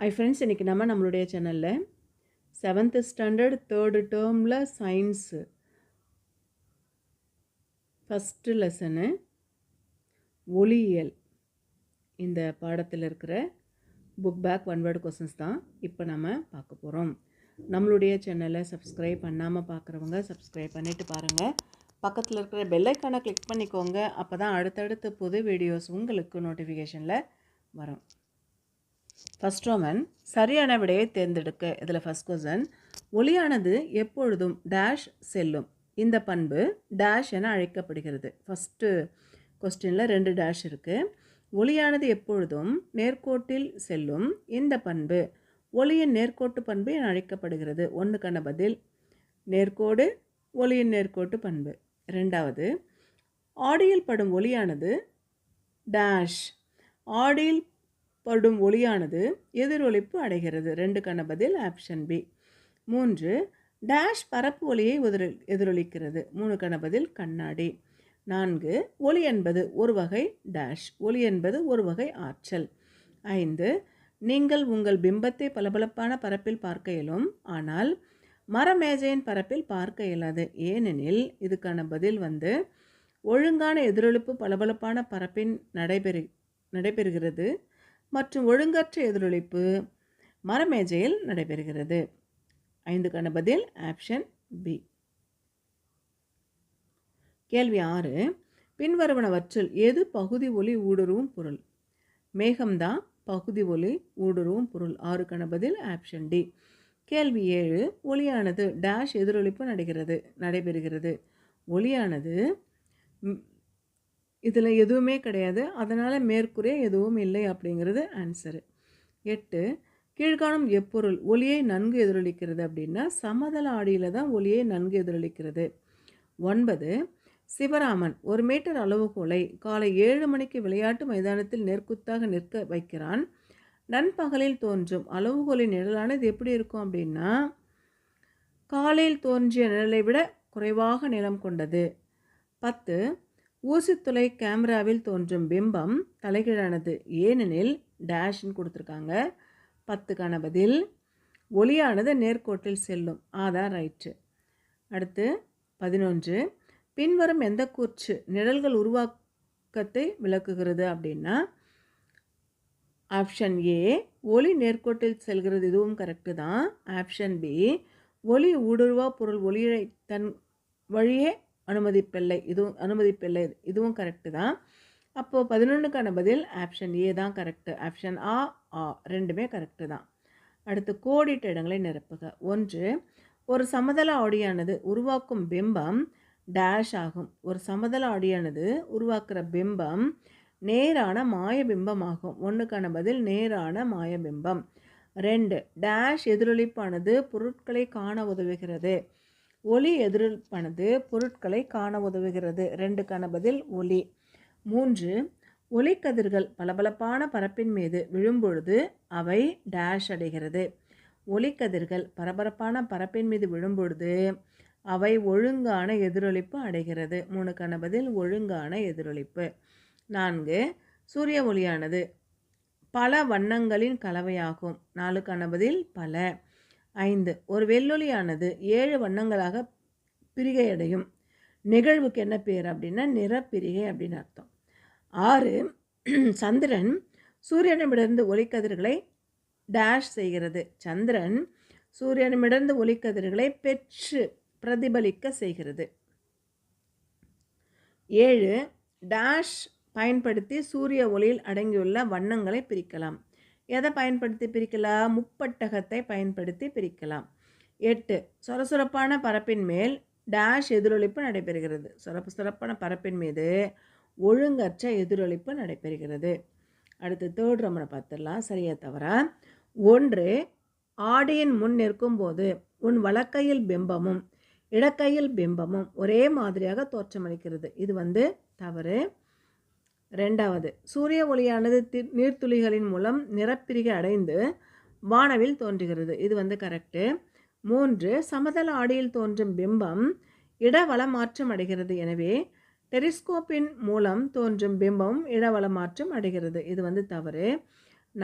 Hi friends, இன்றைக்கி நம்மளுடைய சேனலில் 7th ஸ்டாண்டர்ட் 3rd டேர்மில் சயின்ஸு ஃபஸ்ட்டு லெசனு ஒளியியல் இந்த பாடத்தில் இருக்கிற book back one word questions தான் இப்போ நம்ம பார்க்க போகிறோம். நம்மளுடைய சேனலை சப்ஸ்கிரைப் பண்ணாமல் பார்க்குறவங்க சப்ஸ்கிரைப் பண்ணிவிட்டு பாருங்கள். பக்கத்தில் இருக்கிற பெல்லைக்கானை கிளிக் பண்ணிக்கோங்க. அப்போ தான் அடுத்தடுத்த புது வீடியோஸ் உங்களுக்கு நோட்டிஃபிகேஷனில் வரும். ஃபஸ்ட் ரோமன் சரியான விடையை தேர்ந்தெடுக்க. இதில் ஃபஸ்ட் கொஸ்டின், ஒளியானது எப்பொழுதும் டேஷ் செல்லும். இந்த பண்பு டேஷ் என அழைக்கப்படுகிறது. ஃபஸ்ட்டு கொஸ்டினில் 2 டேஷ் இருக்குது. ஒளியானது எப்பொழுதும் நேர்கோட்டில் செல்லும். இந்த பண்பு ஒளியின் நேர்கோட்டு பண்பு என அழைக்கப்படுகிறது. ஒன்றுக்கான பதில் நேர்கோடு, ஒளியின் நேர்கோட்டு பண்பு. ரெண்டாவது, ஆடியில் படும் ஒளியானது டேஷ். ஆடியில் படும் ஒளியானது எதிரொலிப்பு அடைகிறது. 2க்கான பதில் ஆப்ஷன் பி. 3, டேஷ் பரப்பு ஒளியை எதிரொலிக்கிறது. 3க்கான பதில் கண்ணாடி. 4, ஒளி என்பது ஒரு வகை டேஷ். ஒளி என்பது ஒரு வகை ஆற்றல். 5, நீங்கள் உங்கள் பிம்பத்தை பளபளப்பான பரப்பில் பார்க்க இயலும், ஆனால் மரமேஜையின் பரப்பில் பார்க்க இயலாது. ஏனெனில் இதுக்கான பதில் ஒழுங்கான எதிரொலிப்பு பளபளப்பான பரப்பின் நடைபெறுகிறது மற்றும் ஒழுங்கற்ற எதிரொலிப்பு மரமேஜையில் நடைபெறுகிறது. 5க்கான பதில் ஆப்ஷன் பி. கேள்வி 6, பின்வருவனவற்றில் எது பகுதி ஒளி ஊடுருவும் பொருள்? மேகம்தான் பகுதி ஒளி ஊடுருவும் பொருள். 6க்கான பதில் ஆப்ஷன் டி. கேள்வி 7, ஒளியானது டேஷ் எதிரொலிப்பு நடைபெறுகிறது. ஒளியானது இதில் எதுவுமே கிடையாது, அதனால் மேற்கூறிய எதுவும் இல்லை அப்படிங்கிறது ஆன்சரு. 8, கீழ்காணும் எப்பொருள் ஒளியை நன்கு எதிரொலிக்கிறது அப்படின்னா சமதள ஆடியில் தான் ஒளியை நன்கு எதிரொலிக்கிறது. 9, சிவராமன் 1 மீட்டர் அளவுகோலை காலை 7 மணிக்கு விளையாட்டு மைதானத்தில் நேர்குத்தாக நிற்க வைக்கிறான். நண்பகலில் தோன்றும் அளவுகோலின் நிழலானது எப்படி இருக்கும் அப்படின்னா காலையில் தோன்றிய நிழலை விட குறைவாக நிலம் கொண்டது. 10, ஊசித்துளை கேமராவில் தோன்றும் பிம்பம் தலைகீழானது. ஏனெனில் டேஷ்ன்னு கொடுத்துருக்காங்க. 10க்கான பதில் ஒளியானது நேர்கோட்டில் செல்லும். அதான் ரைட்டு. அடுத்து 11, பின்வரும் எந்த கூற்று நிழல்கள் உருவாக்கத்தை விளக்குகிறது அப்படின்னா ஆப்ஷன் ஏ, ஒளி நேர்கோட்டில் செல்கிறது. இதுவும் கரெக்டு தான். ஆப்ஷன் பி, ஒளி ஊடுருவா பொருள் ஒளியை தன் வழியே அனுமதிப்பில்லை. இதுவும் கரெக்டு தான். அப்போது 11க்கான பதில் ஆப்ஷன் ஏ தான் கரெக்டு. ஆப்ஷன் ஆ ரெண்டுமே கரெக்டு தான். அடுத்து கோடிட்ட இடங்களை நிரப்புக. 1, ஒரு சமதள ஆடியானது உருவாக்கும் பிம்பம் டேஷ் ஆகும். ஒரு சமதள ஆடியானது உருவாக்குற பிம்பம் நேரான மாயபிம்பம் ஆகும். 1க்கான பதில் நேரான மாயபிம்பம். 2, டேஷ் எதிரொலிப்பானது பொருட்களை காண உதவுகிறது. ஒளி எதிரொலிப்பானது பொருட்களை காண உதவுகிறது. 2க்கான பதில் ஒளி. 3, ஒளிக்கதிர்கள் பளபளப்பான பரப்பின் மீது விழும்பொழுது அவை டேஷ் அடைகிறது. ஒளிக்கதிர்கள் பரபரப்பான பரப்பின் மீது விழும்பொழுது அவை ஒழுங்கான எதிரொலிப்பு அடைகிறது. 3க்கான பதில் ஒழுங்கான எதிரொலிப்பு. 4, சூரிய ஒளியானது பல வண்ணங்களின் கலவையாகும். 4க்கான பதில் பல. 5, ஒரு வெள்ளொளியானது 7 வண்ணங்களாக பிரிகையடையும் நிகழ்வுக்கு என்ன பேர் அப்படின்னா நிறப்பிரிகை அப்படின்னு அர்த்தம். 6, சந்திரன் சூரியனிடமிருந்து ஒளிக்கதிர்களை டேஷ் செய்கிறது. சந்திரன் சூரியனிடமிருந்து ஒளிக்கதிர்களை பெற்று பிரதிபலிக்க செய்கிறது. 7, டேஷ் பயன்படுத்தி சூரிய ஒளியில் அடங்கியுள்ள வண்ணங்களை பிரிக்கலாம். எதை பயன்படுத்தி பிரிக்கலாம்? முப்பட்டகத்தை பயன்படுத்தி பிரிக்கலாம். 8, சொரசொரப்பான பரப்பின் மேல் டேஷ் எதிரொலிப்பு நடைபெறுகிறது. சொரப்பான பரப்பின் மீது ஒழுங்கற்ற எதிரொலிப்பு நடைபெறுகிறது. அடுத்து 3rd ரோமனை பார்த்துடலாம். சரியா தவறா? 1, ஆடியின் முன் நிற்கும்போது உன் வலக்கையில் பிம்பமும் இடக்கையில் பிம்பமும் ஒரே மாதிரியாக தோற்றமளிக்கிறது. இது தவறு. 2வது, சூரிய ஒளியானது நீர்த்துளிகளின் மூலம் நிறப்பிரிகை அடைந்து வானவில் தோன்றுகிறது. இது கரெக்டு. 3, சமதள ஆடியில் தோன்றும் பிம்பம் இடவளமாற்றம் அடைகிறது. எனவே டெலிஸ்கோப்பின் மூலம் தோன்றும் பிம்பம் இடவளமாற்றம் அடைகிறது. இது தவறு.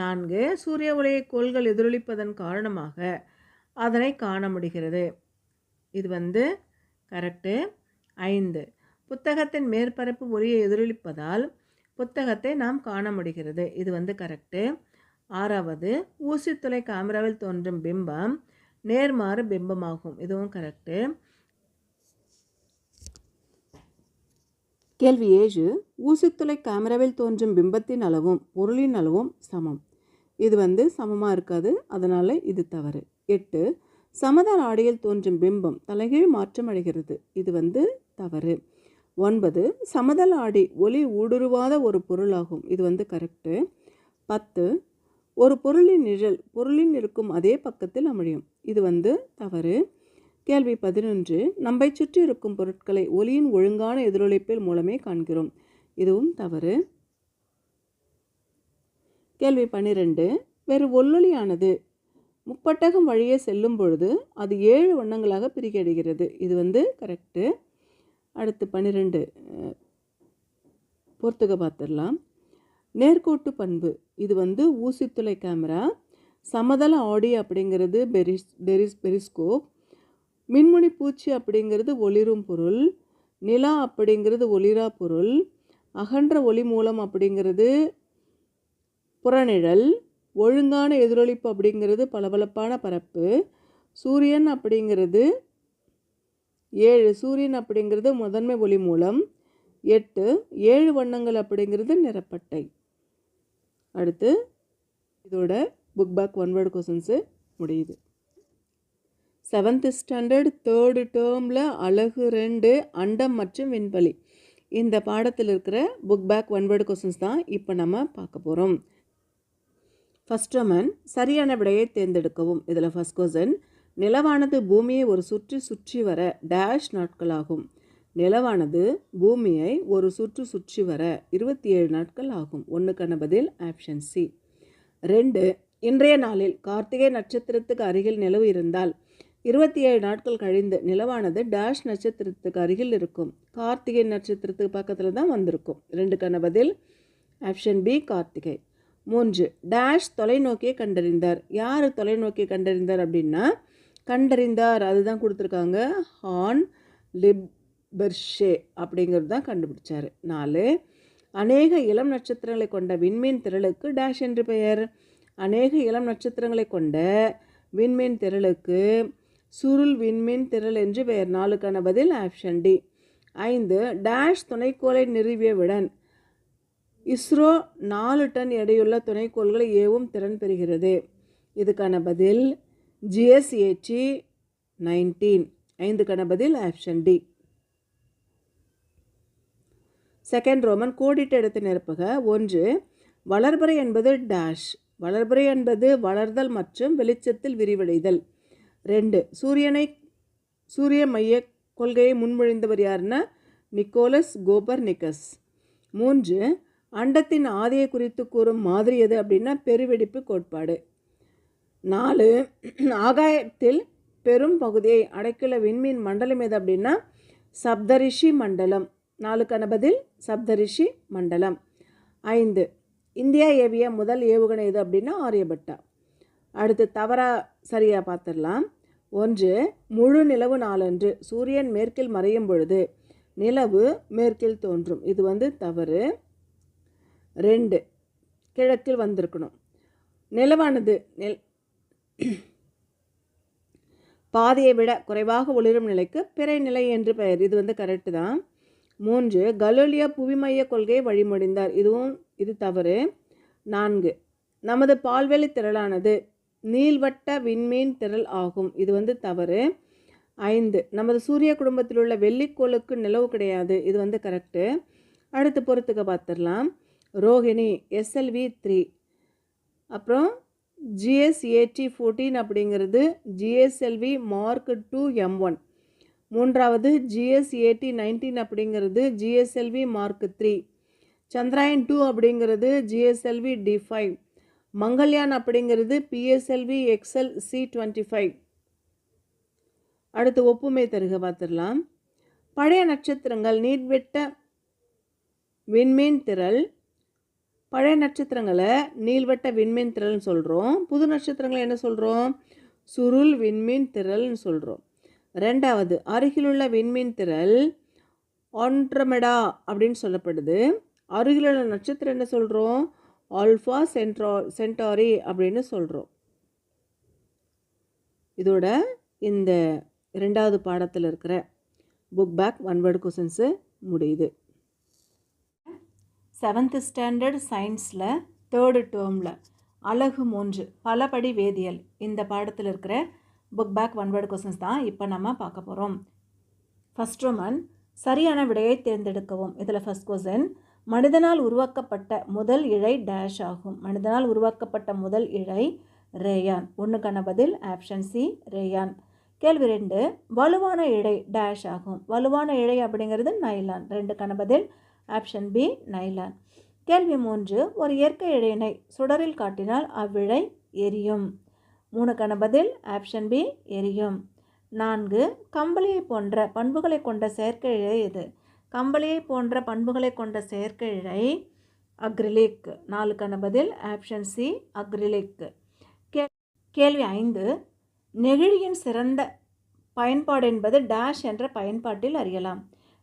4 சூரிய ஒளியை கோள்கள் எதிரொலிப்பதன் காரணமாக அதனை காண முடிகிறது. இது வந்து கரெக்டு. 5 புத்தகத்தின் மேற்பரப்பு ஒளியை எதிரொலிப்பதால் புத்தகத்தை நாம் காண முடிகிறது. இது வந்து கரெக்டு. 6 ஊசித்துளை கேமராவில் தோன்றும் பிம்பம் நேர்மாறு பிம்பமாகும். இதுவும் கரெக்டு. கேள்வி 7 ஊசித்துளை கேமராவில் தோன்றும் பிம்பத்தின் அளவும் பொருளின் அளவும் சமம். இது வந்து சமமாக இருக்காது, அதனால் இது தவறு. 8 சமதள ஆடியில் தோன்றும் பிம்பம் தலைகீழ் மாற்றம் அடைகிறது. இது வந்து தவறு. 9 சமதள ஆடி ஒளி ஊடுருவாத ஒரு பொருளாகும். இது வந்து கரெக்டு. 10 ஒரு பொருளின் நிழல் பொருளின் இருக்கும் அதே பக்கத்தில் அமையும். இது வந்து தவறு. கேள்வி 11 நம்மை சுற்றி இருக்கும் பொருட்களை ஒளியின் ஒழுங்கான எதிரொலிப்பில் மூலமே காண்கிறோம். இதுவும் தவறு. கேள்வி 12 வேறு ஒல்லொளியானது முப்பட்டகம் வழியே செல்லும் பொழுது அது 7 வண்ணங்களாக பிரிக்கப்படுகிறது. இது வந்து கரெக்டு. அடுத்து 12 பொறுத்துக்க பார்த்துடலாம். நேர்கோட்டு பண்பு இது வந்து ஊசித்துளை கேமரா. சமதள ஆடி அப்படிங்கிறது பெரிஸ்கோப். மின்முனி பூச்சி அப்படிங்கிறது ஒளிரும் பொருள். நிலா அப்படிங்கிறது ஒளிரா பொருள். அகன்ற ஒளி மூலம் அப்படிங்கிறது புறநிழல். ஒழுங்கான எதிரொலிப்பு அப்படிங்கிறது பளபளப்பான பரப்பு. சூரியன் அப்படிங்கிறது 7 சூரியன் அப்படிங்கிறது முதன்மை ஒளி மூலம். 8 7 வண்ணங்கள் அப்படிங்கிறது நிறப்பட்டை. அடுத்து இதோட book back one word questions முடியுது. 7th ஸ்டாண்டர்ட் 3rd டேர்மில் அழகு 2 அண்டம் மற்றும் விண்வெளி இந்த பாடத்தில் இருக்கிற book back one word questions தான் இப்போ நம்ம பார்க்க போகிறோம். ஃபர்ஸ்ட் ஒன் சரியான விடையை தேர்ந்தெடுக்கவும். இதில் ஃபர்ஸ்ட் கொஸ்டின் நிலவானது பூமியை ஒரு சுற்றி வர டேஷ் நாட்கள் ஆகும். நிலவானது பூமியை ஒரு சுற்றி வர 27 நாட்கள் ஆகும். 1க்கான பதில் ஆப்ஷன் சி. 2 இன்றைய நாளில் கார்த்திகை நட்சத்திரத்துக்கு அருகில் நிலவு இருந்தால் 27 நாட்கள் கழிந்து நிலவானது டேஷ் நட்சத்திரத்துக்கு அருகில் இருக்கும். கார்த்திகை நட்சத்திரத்துக்கு பக்கத்தில் தான் வந்திருக்கும். 2க்கான பதில் ஆப்ஷன் பி கார்த்திகை. 3 டேஷ் தொலைநோக்கியை கண்டறிந்தார். யார் தொலைநோக்கியை கண்டறிந்தார் அப்படின்னா கண்டறிந்தார் அதுதான் கொடுத்துருக்காங்க. ஹான் லிபர்ஷே அப்படிங்கிறது தான் கண்டுபிடிச்சார். 4 அநேக இளம் நட்சத்திரங்களை கொண்ட விண்மீன் திரளுக்கு டேஷ் என்று பெயர். அநேக இளம் நட்சத்திரங்களை கொண்ட விண்மீன் திரளுக்கு சுருள் விண்மீன் திரள் என்று பெயர். 4க்கான பதில் ஆப்ஷன் டி. 5 டேஷ் துணைக்கோளை நிறுவியவுடன் இஸ்ரோ 4 டன் எடையுள்ள துணைக்கோள்களை ஏவும் திறன் பெறுகிறது. இதுக்கான பதில் ஜிஎஸ்ஏடி 19. 5க்கான பதில் ஆப்ஷன் டி. செகண்ட் ரோமன் கோடிட்ட இடத்தை நிரப்புக. 1 வளர்பிறை என்பது டேஷ். வளர்பிறை என்பது வளர்தல் மற்றும் வெளிச்சத்தில் விரிவடைதல். 2 சூரிய மைய கொள்கையை முன்மொழிந்தவர் யாருன்னா நிக்கோலஸ் கோபர்னிக்கஸ். 3 அண்டத்தின் ஆதியை குறித்து கூறும் மாதிரி எது அப்படின்னா பெருவெடிப்பு கோட்பாடு. 4 ஆகாயத்தில் பெரும் பகுதியை அடைக்குள்ள விண்மீன் மண்டலம் எது அப்படின்னா சப்தரிஷி மண்டலம். 4க்கான பதில் சப்தரிஷி மண்டலம். 5 இந்தியா ஏவிய முதல் ஏவுகணை எது அப்படின்னா ஆரியபட்டா. அடுத்து தவறா சரியாக பார்த்துடலாம். 1 முழு நிலவு நாளன்று சூரியன் மேற்கில் மறையும் பொழுது நிலவு மேற்கில் தோன்றும். இது வந்து தவறு. 2 கிழக்கில் வந்திருக்கணும். நிலவானது பாதியை விட குறைவாக ஒளிரும் நிலைக்கு பிறை நிலை என்று பெயர். இது வந்து கரெக்டு தான். 3 கலோலியோ புவிமைய கொள்கையை வழிமொழிந்தார். இது தவறு. 4 நமது பால்வெளி திரளானது நீள்வட்ட விண்மீன் திரள் ஆகும். இது வந்து தவறு. 5 நமது சூரிய குடும்பத்தில் உள்ள வெள்ளிக்கோளுக்கு நிலவு கிடையாது. இது வந்து கரெக்டு. அடுத்து பொறுத்துக்க பார்த்துடலாம். ரோஹிணி SLV 3. அப்புறம் GSAT 14 அப்படிங்கிறது GSLV Mark 2 M1. 3வது GSAT 19 அப்படிங்கிறது GSLV Mark 3. சந்திராயன் 2 அப்படிங்கிறது GSLV D5. மங்கள்யான் அப்படிங்கிறது PSLV XL C25. அடுத்து ஒப்புமை தருக பார்த்துடலாம். பழைய நட்சத்திரங்கள் நீட்வெட்ட விண்மீன் திரள் பழைய நட்சத்திரங்களை நீள்வட்ட விண்மீன் திரள்னு சொல்கிறோம். புது நட்சத்திரங்களை என்ன சொல்கிறோம்? சுருள் விண்மீன் திரள்னு சொல்கிறோம். ரெண்டாவது, அருகிலுள்ள விண்மீன் திரள் ஆண்ட்ரமெடா அப்படின்னு சொல்லப்படுது. அருகிலுள்ள நட்சத்திரம் என்ன சொல்கிறோம்? ஆல்ஃபா சென்டாரி அப்படின்னு சொல்கிறோம். இதோட இந்த 2வது பாடத்தில் இருக்கிற book back one word questions முடியுது. 7th ஸ்டாண்டர்ட் சயின்ஸில் 3rd டேர்மில் அலகு 3 பலபடி வேதியியல் இந்த பாடத்தில் இருக்கிற book back one word questions தான் இப்போ நம்ம பார்க்க போகிறோம். ஃபஸ்ட் ரோமன், சரியான விடையை தேர்ந்தெடுக்கவும். இதில் ஃபஸ்ட் கொஸ்டின், மனிதனால் உருவாக்கப்பட்ட முதல் இழை டேஷ் ஆகும். மனிதனால் உருவாக்கப்பட்ட முதல் இழை ரேயான். 1க்கான பதில் ஆப்ஷன் சி ரேயான். கேள்வி 2, வலுவான இழை டேஷ் ஆகும். வலுவான இழை அப்படிங்கிறது நைலான். 2க்கான பதில் ஆப்ஷன் பி நைலான். கேள்வி 3, ஒரு இயற்கை இழையினை சுடரில் காட்டினால் அவ்விழை எரியும். 3க்கான பதில் ஆப்ஷன் பி எரியும். 4, கம்பளியை போன்ற பண்புகளை கொண்ட செயற்கை இழை எது? கம்பளியை போன்ற பண்புகளை கொண்ட செயற்கை இழை அக்ரிலிக். 4க்கான பதில் ஆப்ஷன் சி அக்ரிலிக். கேள்வி 5, நெகிழியின் சிறந்த பயன்பாடு என்பது டேஷ் என்ற பயன்பாட்டில் அறியலாம்.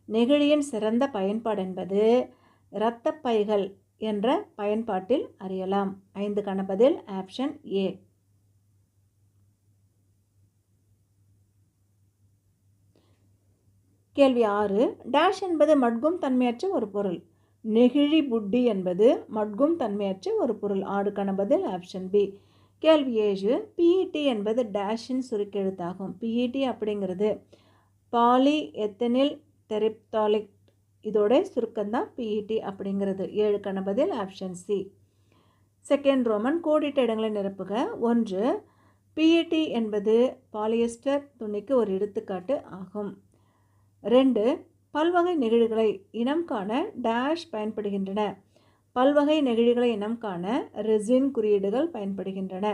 நெகிழியின் சிறந்த பயன்பாடு என்பது இரத்தப் பைகள் என்ற பயன்பாட்டில் அறியலாம். 5க்கான பதில் ஆப்ஷன் ஏ. கேள்வி 6, டேஷ் என்பது மட்கும் தன்மையற்ற ஒரு பொருள். நெகிழி புட்டி என்பது மட்கும் தன்மையற்ற ஒரு பொருள். 6க்கான பதில் ஆப்ஷன் பி. கேள்வி 7, பிஇடி என்பது டேஷின் சுருக்கெழுத்தாகும். பிஇடி அப்படிங்கிறது பாலி எத்தனில் தெரிப்தாலிக். இதோட சுருக்கம்தான் பிஇடி அப்படிங்கிறது. 7க்கான பதில் ஆப்ஷன் சி. செகண்ட் ரோமன், கோடிட்ட இடங்களை நிரப்புக. 1, பிஇடி என்பது பாலியஸ்டர் துணிக்கு ஒரு எடுத்துக்காட்டு ஆகும். 2, பல்வகை நெகிழிகளை இனம் காண டேஷ் பயன்படுகின்றன. பல்வகை நெகிழிகளை இனம் காண ரெசின் குறியீடுகள் பயன்படுகின்றன.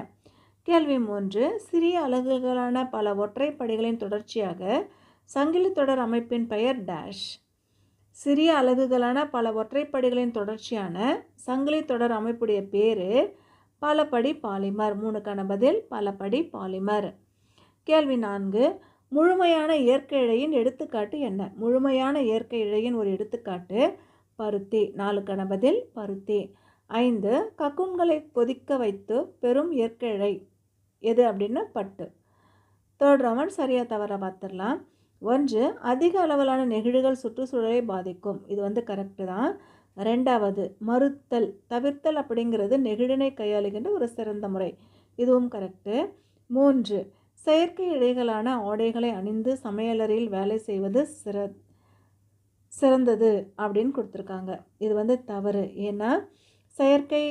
கேள்வி 3, சிறிய அலகுகளான பல ஒற்றைப்படிகளின் தொடர்ச்சியாக சங்கிலி தொடர் அமைப்பின் பெயர் டேஷ். சிறிய அலகுகளான பல ஒற்றைப்படிகளின் தொடர்ச்சியான சங்கிலி தொடர் அமைப்புடைய பேர் பலபடி பாலிமர். 3க்கான பதில் பலபடி பாலிமர். கேள்வி 4, முழுமையான இயற்கை இழையின் எடுத்துக்காட்டு என்ன? முழுமையான இயற்கை இழையின் ஒரு எடுத்துக்காட்டு பருத்தி. 4க்கான பதில் பருத்தி. 5, கக்கூன்களை கொதிக்க வைத்து பெரும் இயற்கை இழை எது அப்படின்னா பட்டு. தேர்ட் ரோமன், சரியா தவற பார்த்துடலாம். 1, அதிக அளவிலான நெகிழிகள் சுற்றுச்சூழலை பாதிக்கும். இது கரெக்டு தான். 2வது, மறுத்தல் தவிர்த்தல் அப்படிங்கிறது நெகிழினை கையாளுகின்ற ஒரு சிறந்த முறை. இதுவும் கரெக்டு. 3, செயற்கை இழைகளான ஆடைகளை அணிந்து சமையலறையில் வேலை செய்வது சிறந்தது அப்படின்னு கொடுத்துருக்காங்க. இது தவறு. ஏன்னா செயற்கை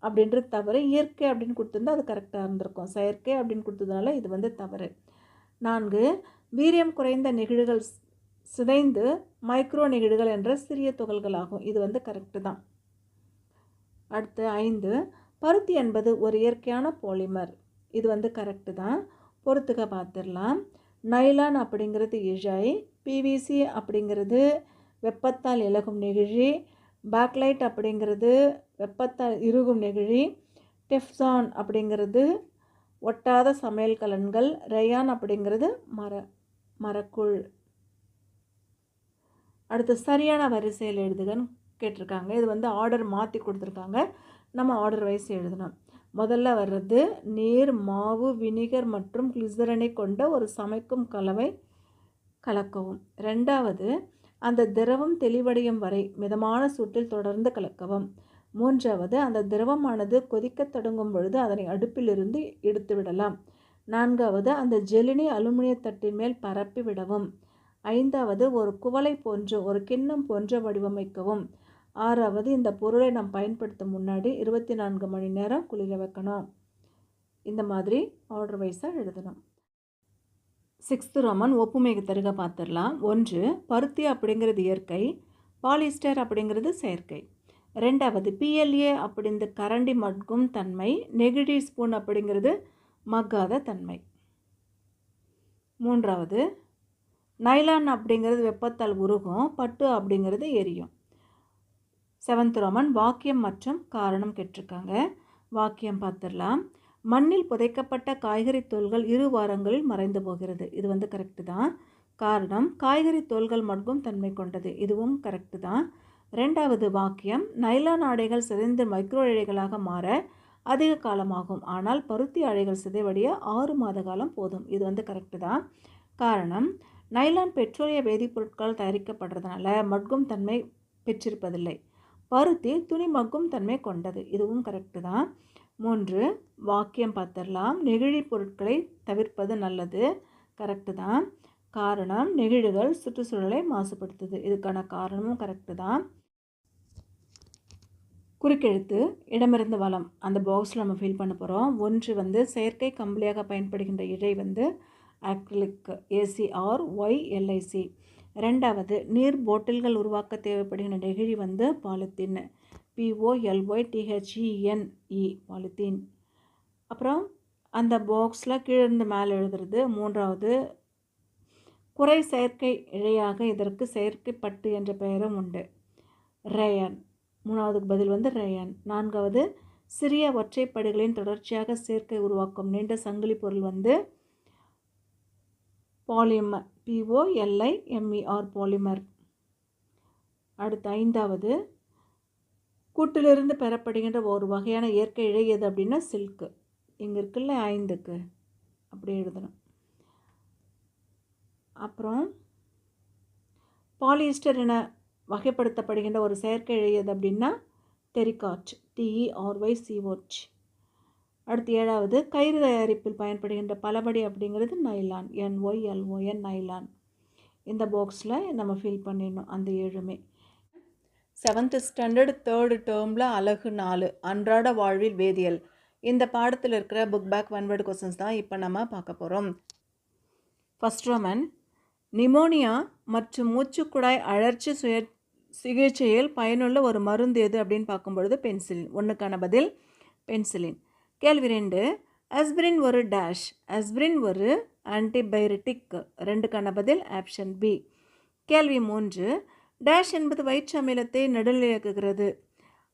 அப்படின்றது தவறு. இயற்கை அப்படின்னு கொடுத்துருந்தா அது கரெக்டாக இருந்திருக்கும். செயற்கை அப்படின்னு கொடுத்ததுனால இது தவறு. 4, வீரியம் குறைந்த நெகிழிகள் சிதைந்து மைக்ரோ நெகிழிகள் என்ற சிறிய துகள்கள் ஆகும். இது கரெக்டு தான். அடுத்து 5, பருத்தி என்பது ஒரு இயற்கையான பாலிமர். இது கரெக்டு தான். பொறுத்துக்க பார்த்துடலாம். நைலான் அப்படிங்கிறது இழை, பிவிசி அப்படிங்கிறது வெப்பத்தால் இலகும் நெகிழி, பேக்லைட் அப்படிங்கிறது வெப்பத்தால் இறுகும் நெகிழி, டெஃப்சான் அப்படிங்கிறது ஒட்டாத சமையல் கலன்கள், ரேயான் அப்படிங்கிறது மரக்குள். அடுத்து சரியான வரிசையில் எழுதுகன்னு கேட்டிருக்காங்க. இது ஆர்டர் மாற்றி கொடுத்துருக்காங்க. நம்ம ஆர்டர் வைஸ் எழுதணும். முதல்ல வர்றது நீர், மாவு, வினிகர் மற்றும் கிளிசரனை கொண்ட ஒரு சமைக்கும் கலவை கலக்கவும். 2வது, அந்த திரவம் தெளிவடையும் வரை மிதமான சூட்டில் தொடர்ந்து கலக்கவும். 3வது, அந்த திரவமானது கொதிக்க தொடங்கும் பொழுது அதனை அடுப்பிலிருந்து எடுத்து விடலாம். 4வது, அந்த ஜெலினை அலுமினிய தட்டின் மேல் பரப்பி விடவும். 5வது, ஒரு குவளை போன்று ஒரு கிண்ணம் போன்று வடிவமைக்கவும். 6வது, இந்த பொருளை நாம் பயன்படுத்தும் முன்னாடி 24 மணி நேரம் குளிர வைக்கணும். இந்த மாதிரி ஆர்டர் வைஸாக எழுதணும். 6th ரோமன், ஒப்புமைக்கு தருக பார்த்துடலாம். 1, பருத்தி அப்படிங்கிறது இயற்கை, பாலிஸ்டர் அப்படிங்கிறது செயற்கை. 2வது, PLA அப்படிங்கிற கரண்டி மட்கும் தன்மை, நெகிழி ஸ்பூன் அப்படிங்கிறது மக்காத தன்மை. 3வது, நைலான் அப்படிங்கிறது வெப்பத்தால் உருகும், பட்டு அப்படிங்கிறது எரியும். 7th ரோமன் வாக்கியம் மற்றும் காரணம் கேட்டிருக்காங்க. வாக்கியம் பார்த்துடலாம். மண்ணில் புதைக்கப்பட்ட காய்கறி தோல்கள் 2 வாரங்களில் மறைந்து போகிறது. இது வந்து கரெக்டு தான். காரணம், காய்கறி தோல்கள் மட்கும் தன்மை கொண்டது. இதுவும் கரெக்டு தான். 2வது வாக்கியம், நைலான் ஆடைகள் சிதைந்து மைக்ரோ இழைகளாக மாற அதிக காலமாகும், ஆனால் பருத்தி ஆடைகள் சிதைவடைய 6 மாத காலம் போதும். இது வந்து கரெக்டு தான். காரணம், நைலான் பெட்ரோலிய வேதிப்பொருட்கள் தயாரிக்கப்படுறதுனால மட்கும் தன்மை பெற்றிருப்பதில்லை. பருத்தி துணி மக்கும் தன்மை கொண்டது. இதுவும் கரெக்டு தான். 3 வாக்கியம் பார்த்துடலாம். நெகிழி பொருட்களை தவிர்ப்பது நல்லது. கரெக்டு தான். காரணம், நெகிழிகள் சுற்றுச்சூழலை மாசுபடுத்துது. இதுக்கான காரணமும் கரெக்டு தான். குறுக்கெழுத்து இடமிருந்து வளம் அந்த பாக்ஸில் நம்ம ஃபில் பண்ண போகிறோம். 1 வந்து செயற்கை கம்பளியாக பயன்படுகின்ற இழை வந்து ஆக்ரிலிக், ACRYLIC. 2வது நீர் போட்டில்கள் உருவாக்க தேவைப்படுகின்ற நெகிழி வந்து பாலித்தீன், POLYTHENE, பாலித்தீன். அப்புறம் அந்த பாக்ஸில் கீழிருந்து மேலே எழுதுறது. 3வது குறை செயற்கை இழையாக இதற்கு செயற்கை பட்டு என்ற பெயரும் உண்டு, ரேயன். 3வதுக்கு பதில் வந்து ரேயன். 4வது சிறிய ஒற்றைப்படிகளின் தொடர்ச்சியாக சேர்க்கை உருவாக்கும் நீண்ட சங்கிலி பொருள் வந்து பாலிமர், POLIMER, பாலிமர். அடுத்து 5வது கூட்டிலிருந்து பெறப்படுகின்ற ஒரு வகையான இயற்கை இழை எது அப்படின்னா சில்க்கு. இங்கே இருக்குல்ல 5க்கு அப்படி எழுதணும். அப்புறம் பாலிஸ்டர் என வகைப்படுத்தப்படுகின்ற ஒரு செயற்கை இழை எது அப்படின்னா டெரிகாட், TERYCOT. அடுத்து 7வது கயிறு தயாரிப்பில் பயன்படுகின்ற பலபடி அப்படிங்கிறது நைலான், NYLON, நைலான். இந்த பாக்ஸில் நம்ம ஃபில் பண்ணிடணும் அந்த 7மே. 7th ஸ்டாண்டர்ட் 3rd டேர்மில் அலகு 4 அன்றாட வாழ்வில் வேதியியல். இந்த பாடத்தில் இருக்கிற புக் பேக் ஒன்-வேர்டு கொஸ்டின்ஸ் தான் இப்போ நம்ம பார்க்க போகிறோம். ஃபர்ஸ்ட் ரோமன், நிமோனியா மற்றும் மூச்சுக்குழாய் அழற்சி சிகிச்சையில் பயனுள்ள ஒரு மருந்து எது அப்படின்னு பார்க்கும்பொழுது பென்சிலின். 1க்கான பதில் பென்சிலின். கேள்வி 2, அஸ்பிரின் ஒரு டேஷ். அஸ்பிரின் ஒரு ஆன்டிபயோட்டிக். 2க்கான பதில் ஆப்ஷன் பி. கேள்வி 3, டேஷ் என்பது வயிற்று அமிலத்தை நடுநிலையாக்குகிறது.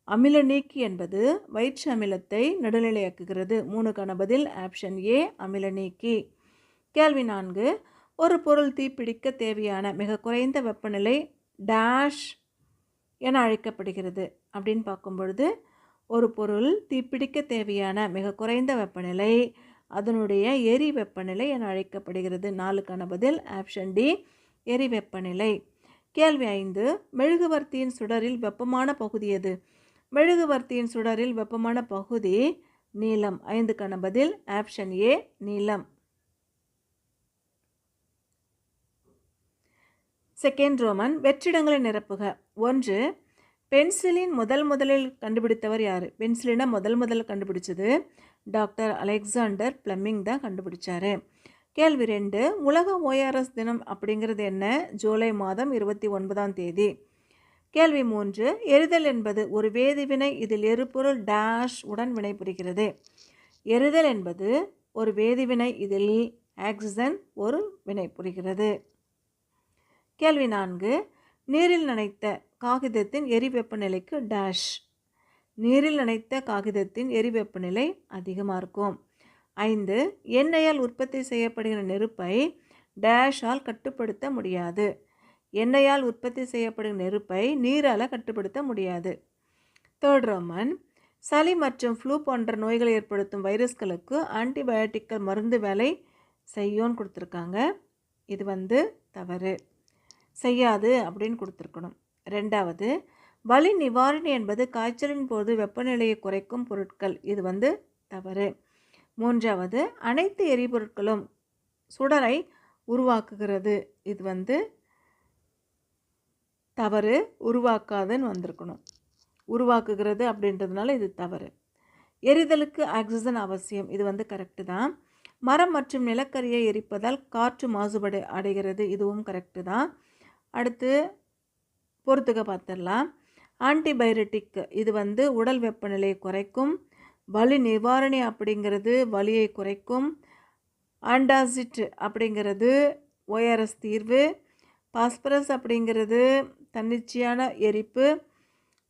அமில நீக்கி என்பது வயிற்று அமிலத்தை நடுநிலையாக்குகிறது. 3க்கான பதில் ஆப்ஷன் ஏ, அமில நீக்கி. கேள்வி 4, ஒரு பொருள் தீப்பிடிக்க தேவையான மிக குறைந்த வெப்பநிலை டேஷ் என அழைக்கப்படுகிறது அப்படின்னு பார்க்கும்பொழுது ஒரு பொருள் தீப்பிடிக்க தேவையான மிக குறைந்த வெப்பநிலை அதனுடைய எரி வெப்பநிலை என அழைக்கப்படுகிறது. 4க்கான பதில் ஆப்ஷன் டி, எரி வெப்பநிலை. கேள்வி 5, மெழுகுவர்த்தியின் சுடரில் வெப்பமான பகுதி எது? மெழுகுவர்த்தியின் சுடரில் வெப்பமான பகுதி நீலம். 5க்கான பதில் ஆப்ஷன் ஏ, நீலம். செகண்ட் ரோமன், வெற்றிடங்களை நிரப்புக. 1, பென்சிலின் முதலில் கண்டுபிடித்தவர் யார்? பென்சிலினை முதல் கண்டுபிடிச்சது டாக்டர் அலெக்சாண்டர் பிளமிங் தான் கண்டுபிடிச்சாரு. கேள்வி 2, உலக ORS தினம் அப்படிங்கிறது என்ன? ஜூலை மாதம் 29ஆம் தேதி. கேள்வி 3, எரிதல் என்பது ஒரு வேதிவினை. இதில் எரிபொருள் டேஷ் உடன் வினைபுரிகிறது. எரிதல் என்பது ஒரு வேதிவினை. இதில் ஆக்சிஜன் ஒரு வினைபுரிகிறது. கேள்வி 4, நீரில் நனைத்த காகிதத்தின் எரி வெப்பநிலைக்கு டேஷ். நீரில் நனைத்த காகிதத்தின் எரி வெப்பநிலை அதிகமாக இருக்கும். 5, எண்ணெயால் உற்பத்தி செய்யப்படுகிற நெருப்பை டேஷால் கட்டுப்படுத்த முடியாது. எண்ணெயால் உற்பத்தி செய்யப்படுகிற நெருப்பை நீரால் கட்டுப்படுத்த முடியாது. தேர்ட் ரோமன், சளி மற்றும் ஃப்ளூ போன்ற நோய்களை ஏற்படுத்தும் வைரஸ்களுக்கு ஆன்டிபயோட்டிக்கல் மருந்து வேலை செய்யோன்னு கொடுத்துருக்காங்க. இது வந்து தவறு, செய்யாது அப்படின்னு கொடுத்துருக்கணும். 2வது, வலி நிவாரணி என்பது காய்ச்சலின் போது வெப்பநிலையை குறைக்கும் பொருட்கள். இது வந்து தவறு. 3வது, அனைத்து எரிபொருட்களும் சுடரை உருவாக்குகிறது. இது வந்து தவறு, உருவாக்காதுன்னு வந்திருக்கணும். உருவாக்குகிறது அப்படின்றதுனால இது தவறு. எரிதலுக்கு ஆக்சிஜன் அவசியம். இது வந்து கரெக்டு தான். மரம் மற்றும் நிலக்கரியை எரிப்பதால் காற்று மாசுபாடு அடைகிறது. இதுவும் கரெக்டு தான். அடுத்து பொறுத்துக்க பார்த்துடலாம். ஆன்டிபயோட்டிக் இது வந்து உடல் வெப்பநிலையை குறைக்கும். வலி நிவாரணி அப்படிங்கிறது வலியை குறைக்கும். ஆண்டாசிட் அப்படிங்கிறது ORS தீர்வு. பாஸ்பரஸ் அப்படிங்கிறது தன்னிச்சையான எரிப்பு.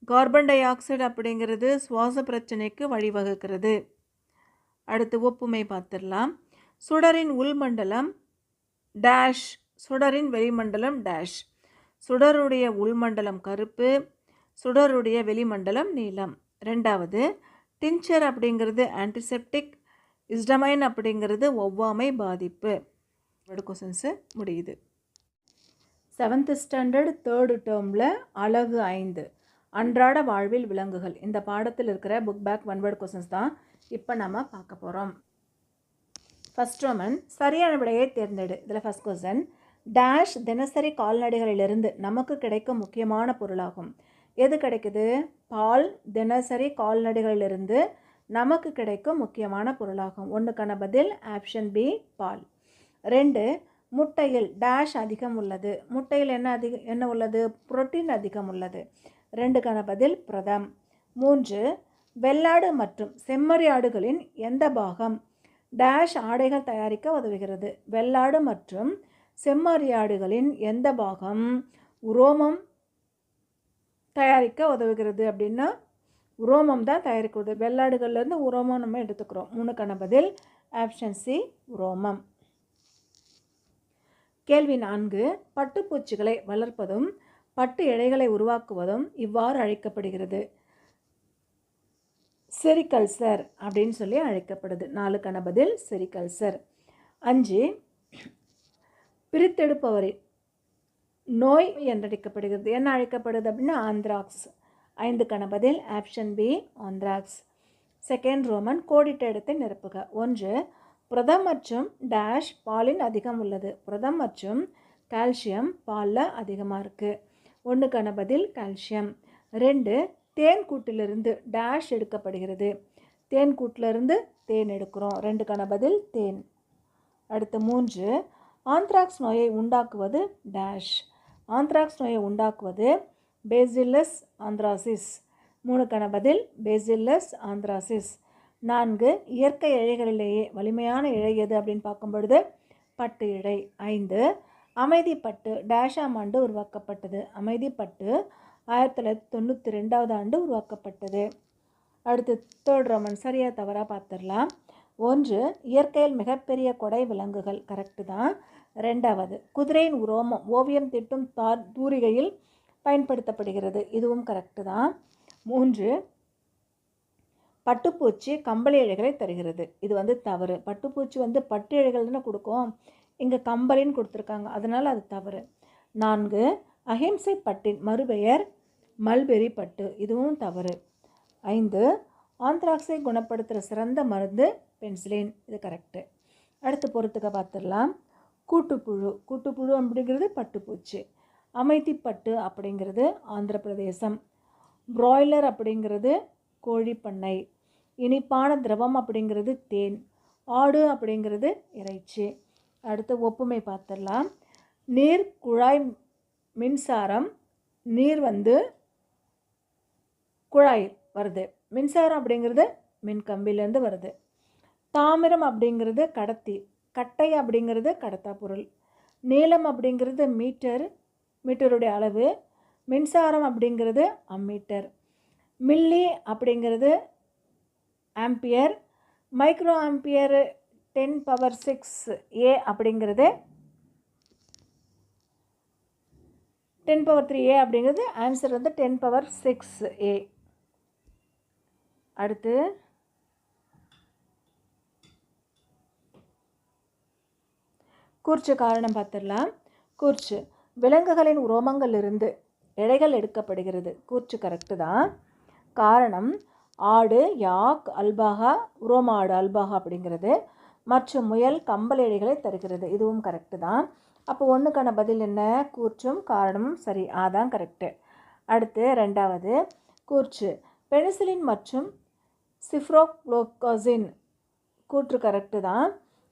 கார்பன் டை ஆக்சைடு அப்படிங்கிறது சுவாச பிரச்சனைக்கு வழிவகுக்கிறது. அடுத்து ஒப்புமை பார்த்துடலாம். சுடரின் உள்மண்டலம் டேஷ், சுடரின் வெளிமண்டலம் டேஷ். சுடருடைய உள்மண்டலம் கருப்பு, சுடருடைய வெளிமண்டலம் நீலம். ரெண்டாவது, டின்ச்சர் அப்படிங்கிறது ஆன்டிசெப்டிக், இஸ்டமைன் அப்படிங்கிறது ஒவ்வாமை பாதிப்பு. கொஸ்டின்ஸு முடியுது. 7th ஸ்டாண்டர்ட் 3rd டேர்மில் அலகு 5 அன்றாட வாழ்வில் விலங்குகள் இந்த பாடத்தில் இருக்கிற book back one word questions தான் இப்போ நம்ம பார்க்க போகிறோம். ஃபர்ஸ்ட் ரோமன் சரியான விடையை தேர்ந்தெடு. இதில் ஃபர்ஸ்ட் கொஸ்டின், டேஷ் தினசரி கால்நடைகளிலிருந்து நமக்கு கிடைக்கும் முக்கியமான பொருளாகும். எது கிடைக்குது? பால் தினசரி கால்நடைகளிலிருந்து நமக்கு கிடைக்கும் முக்கியமான பொருளாகும். ஒன்றுக்கான பதில் ஆப்ஷன் பி பால். 2, முட்டையில் டேஷ் அதிகம் உள்ளது. முட்டையில் என்ன உள்ளது? புரோட்டீன் அதிகம் உள்ளது. 2க்கான பதில் பிரதம். 3, வெள்ளாடு மற்றும் செம்மறி ஆடுகளின் எந்த பாகம் டேஷ் ஆடைகள் தயாரிக்க உதவுகிறது? வெள்ளாடு மற்றும் செம்மறியாடுகளின் எந்த பாகம் உரோமம் தயாரிக்க உதவுகிறது அப்படின்னா உரோமம் தான் தயாரிக்கிறது. வெள்ளாடுகள்லேருந்து உரோமம் நம்ம எடுத்துக்கிறோம். 3க்கான பதில் ஆப்ஷன் சி உரோமம். கேள்வி 4, பட்டுப்பூச்சிகளை வளர்ப்பதும் பட்டு இழைகளை உருவாக்குவதும் இவ்வாறு அழைக்கப்படுகிறது. செரிகல்ச்சர் அப்படின்னு சொல்லி அழைக்கப்படுது. 4க்கான பதில் செரிகல்ச்சர். 5, பிரித்தெடுப்பவரின் நோய் என்றழைக்கப்படுகிறது. என்ன அழைக்கப்படுது அப்படின்னா ஆந்த்ராக்ஸ். 5க்கான பதில் option B anthrax. Second Roman கோடிட்ட இடத்தை நிரப்புக. 1, புரதம் மற்றும் டேஷ் பாலின் அதிகம் உள்ளது. புரதம் மற்றும் கால்சியம் பாலில் அதிகமாக இருக்குது. 1க்கான பதில் கால்சியம். 2, தேன் கூட்டிலிருந்து டேஷ் எடுக்கப்படுகிறது. தேன் கூட்டிலிருந்து தேன் எடுக்கிறோம். 2க்கான பதில் தேன். அடுத்து 3, ஆந்த்ராக்ஸ் நோயை உண்டாக்குவது டேஷ். ஆந்த்ராக்ஸ் நோயை உண்டாக்குவது பேசில்லஸ் ஆந்த்ராசிஸ். 3க்கான பதில் பேசில்லஸ் ஆந்த்ராசிஸ். 4, இயற்கை இழைகளிலேயே வலிமையான இழை எது அப்படின்னு பார்க்கும் பொழுது பட்டு இழை. 5, அமைதிப்பட்டு டேஷாம் ஆண்டு உருவாக்கப்பட்டது. அமைதிப்பட்டு 1992 ஆண்டு உருவாக்கப்பட்டது. அடுத்து 3rd ரோமன் சரியா தவறாக பார்த்துடலாம். 1, இயற்கையில் மிகப்பெரிய கொடை விலங்குகள் கரெக்டு தான். 2வது, குதிரையின் உரோமம் ஓவியம் தீட்டும் தூரிகையில் பயன்படுத்தப்படுகிறது. இதுவும் கரெக்டு தான். 3, பட்டுப்பூச்சி கம்பளி இழைகளை தருகிறது. இது தவறு. பட்டுப்பூச்சி பட்டு இழைகள் தானே கொடுக்கும், இங்கே கம்பளின்னு கொடுத்துருக்காங்க, அதனால் அது தவறு. 4, அஹிம்சை பட்டின் மறுபெயர் மல்பெரி பட்டு. இதுவும் தவறு. 5, ஆந்த்ராக்ஸை குணப்படுத்துகிற சிறந்த மருந்து பென்சிலின். இது கரெக்டு. அடுத்து பொறுத்துக்க பார்த்துடலாம். கூட்டுப்புழு. கூட்டுப்புழு அப்படிங்கிறது பட்டுப்பூச்சி. அமைதிப்பட்டு அப்படிங்கிறது ஆந்திர பிரதேசம். பிராய்லர் அப்படிங்கிறது கோழிப்பண்ணை. இனிப்பான திரவம் அப்படிங்கிறது தேன். ஆடு அப்படிங்கிறது இறைச்சி. அடுத்து ஒப்புமை பார்த்துடலாம். நீர் குழாய் மின்சாரம். நீர் குழாயில் வருது. மின்சாரம் அப்படிங்கிறது மின்கம்பிலேருந்து வருது. தாமிரம் அப்படிங்கிறது கடத்தி. கட்டை அப்படிங்கிறது கடத்தா பொருள். நீளம் அப்படிங்கிறது மீட்டர், மீட்டருடைய அளவு. மின்சாரம் அப்படிங்கிறது அம்மீட்டர். மில்லி அப்படிங்கிறது ஆம்பியர். மைக்ரோ ஆம்பியர் 10⁶ A அப்படிங்கிறது 10⁻³ A அப்படிங்கிறது ஆன்சர் 10⁶ A. அடுத்து கூர்ச்சு காரணம் பார்த்துடலாம். கூர்ச்சு விலங்குகளின் உரோமங்களிலிருந்து இழைகள் எடுக்கப்படுகிறது. கூர்ச்சு கரெக்டு தான். காரணம் ஆடு யாக் அல்பாகா, உரோம ஆடு அல்பாகா அப்படிங்கிறது மற்றும் முயல் கம்பளி இழைகளை தருகிறது. இதுவும் கரெக்டு தான். அப்போ 1க்கான பதில் என்ன? கூர்ச்சும் காரணமும் சரி. அதான் கரெக்டு. அடுத்து 2வது கூர்ச்சு பெனிசிலின் மற்றும் சிப்ரோஃப்ளோக்சசின். கூற்று கரெக்டு தான்.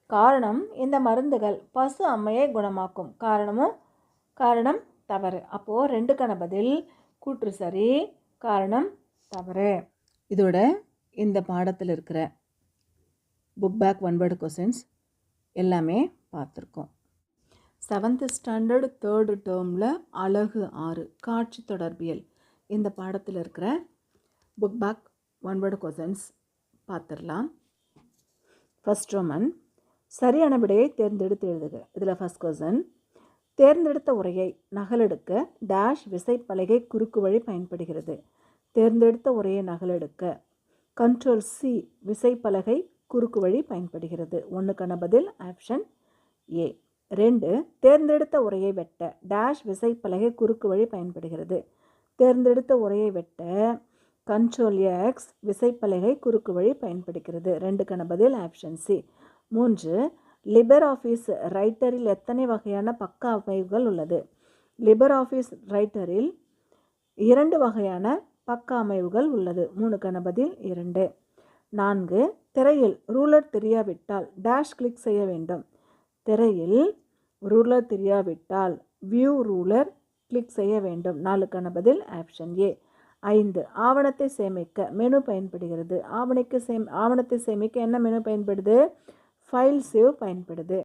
காரணம் இந்த மருந்துகள் பசு அம்மையை குணமாக்கும். காரணம் தவறு. அப்போது 2க்கான பதில் கூற்று சரி, காரணம் தவறு. இதோட இந்த பாடத்தில் இருக்கிற book back one word questions எல்லாமே பார்த்துருக்கோம். 7th ஸ்டாண்டர்ட் 3rd டேர்மில் அலகு 6 காட்சி தொடர்பியல் இந்த பாடத்தில் இருக்கிற book back one word questions பார்த்துடலாம். ஃபர்ஸ்ட் ரோமன், சரியான விடையை தேர்ந்தெடுத்து எழுதுக. இதில் ஃபர்ஸ்ட் கொஷின், தேர்ந்தெடுத்த உரையை நகலெடுக்க டேஷ் விசைப்பலகை குறுக்கு வழி பயன்படுகிறது. தேர்ந்தெடுத்த உரையை நகலெடுக்க Ctrl+C விசைப்பலகை குறுக்கு வழி பயன்படுகிறது. ஒன்றுக்கான பதில் ஆப்ஷன் ஏ. 2, தேர்ந்தெடுத்த உரையை வெட்ட டேஷ் விசைப்பலகை குறுக்கு வழி பயன்படுகிறது. தேர்ந்தெடுத்த உரையை வெட்ட Ctrl+X விசைப்பலகை குறுக்கு வழி பயன்படுகிறது. 2க்கான பதில் ஆப்ஷன் சி. 3, லிபர் ஆஃபீஸ் ரைட்டரில் எத்தனை வகையான பக்க அமைவுகள் உள்ளது? லிபர் ஆஃபீஸ் ரைட்டரில் 2 வகையான பக்க அமைவுகள் உள்ளது. 3க்கான பதில் 2. 4, திரையில் ரூலர் தெரியாவிட்டால் டேஷ் கிளிக் செய்ய வேண்டும். திரையில் ரூலர் தெரியாவிட்டால் வியூ ரூலர் கிளிக் செய்ய வேண்டும். 4க்கான பதில் ஆப்ஷன் ஏ. 5, ஆவணத்தை சேமிக்க மெனு பயன்படுகிறது. ஆவணத்தை சேமிக்க என்ன மெனு பயன்படுது? ஃபைல் சேவ் பயன்படுது.